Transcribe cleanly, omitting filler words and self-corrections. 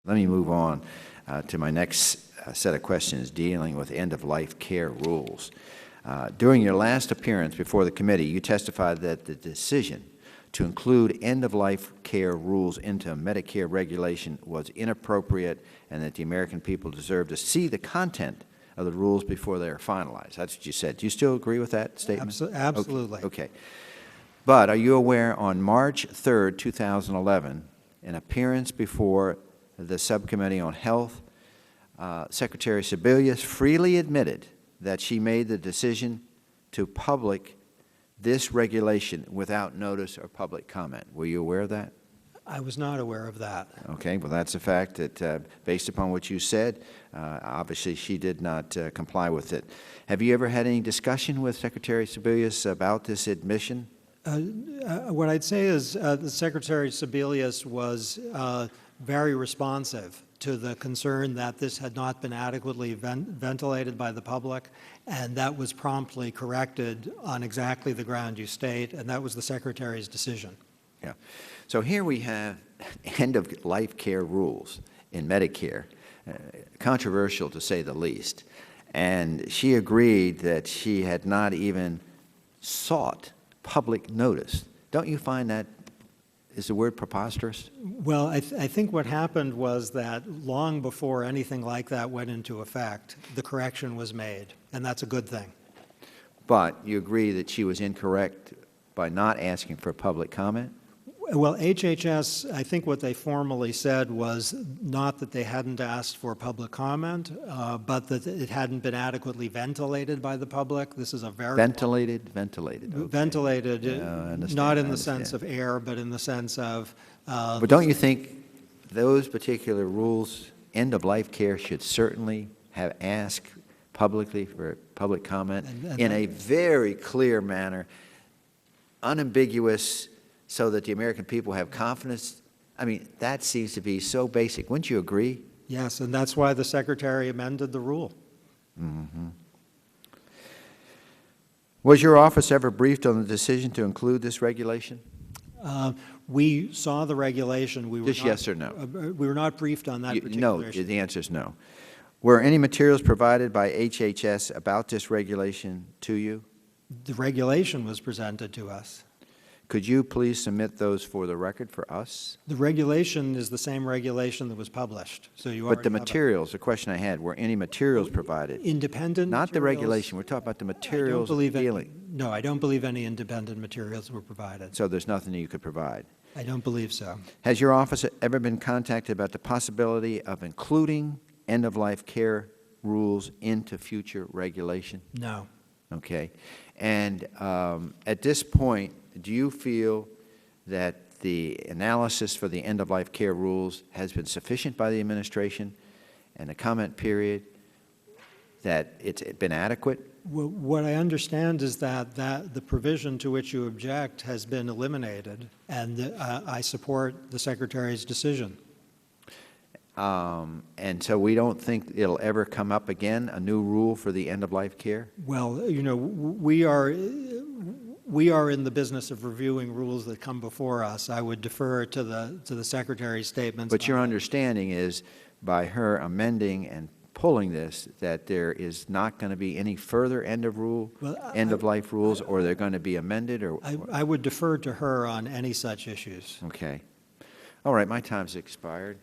Let me move on to my next set of questions dealing with end-of-life care rules. During your last appearance before the committee, you testified that the decision to include end-of-life care rules into Medicare regulation was inappropriate and that the American people deserve to see the content of the rules before they are finalized. That's what you said. Do you still agree with that statement? Absolutely. Okay. But are you aware on March 3rd, 2011, an appearance before the Subcommittee on Health, Secretary Sebelius freely admitted that she made the decision to public this regulation without notice or public comment? Were you aware of that? I was not aware of that. Okay, well, that's a fact that, based upon what you said, obviously she did not comply with it. Have you ever had any discussion with Secretary Sebelius about this admission? What I'd say is the Secretary Sebelius was very responsive to the concern that this had not been adequately ventilated by the public, and that was promptly corrected on exactly the ground you state, and that was the Secretary's decision. Yeah. So here we have end-of-life care rules in Medicare, controversial to say the least, and she agreed that she had not even sought public notice. Don't you find that, is the word preposterous? Well, I think what happened was that long before anything like that went into effect, the correction was made, and that's a good thing. But you agree that she was incorrect by not asking for public comment? Well, HHS, I think what they formally said was not that they hadn't asked for public comment, but that it hadn't been adequately ventilated by the public. This is a very ventilated. Okay. Ventilated, Yeah, not in the sense of air, but in the sense of. But don't you think those particular rules, end-of-life care, should certainly have asked publicly for public comment in a very clear manner, unambiguous, so that the American people have confidence? I mean, that seems to be so basic. Wouldn't you agree? Yes, and that's why the Secretary amended the rule. Mm-hmm. Was your office ever briefed on the decision to include this regulation? We saw the regulation. We were Just not, yes or no? We were not briefed on that particular no, issue. the answer is no. Were any materials provided by HHS about this regulation to you? The regulation was presented to us. Could you please submit those for the record for us? The regulation is the same regulation that was published. So you But the materials, the question I had, were any materials provided? Independent Not materials? the regulation. We're talking about the materials dealing. No, I don't believe any independent materials were provided. So there's nothing that you could provide? I don't believe so. Has your office ever been contacted about the possibility of including end-of-life care rules into future regulation? No. Okay. And at this point, do you feel that the analysis for the end-of-life care rules has been sufficient by the administration and the comment period, that it's been adequate? Well, what I understand is that the provision to which you object has been eliminated, and I support the Secretary's decision. And so we don't think it'll ever come up again, a new rule for the end-of-life care? Well, you know, we are in the business of reviewing rules that come before us. I would defer to the Secretary's statements. But your understanding is, by her amending and pulling this, that there is not going to be any further end-of-life rules, or they're going to be amended? Or I would defer to her on any such issues. Okay. All right, my time's expired.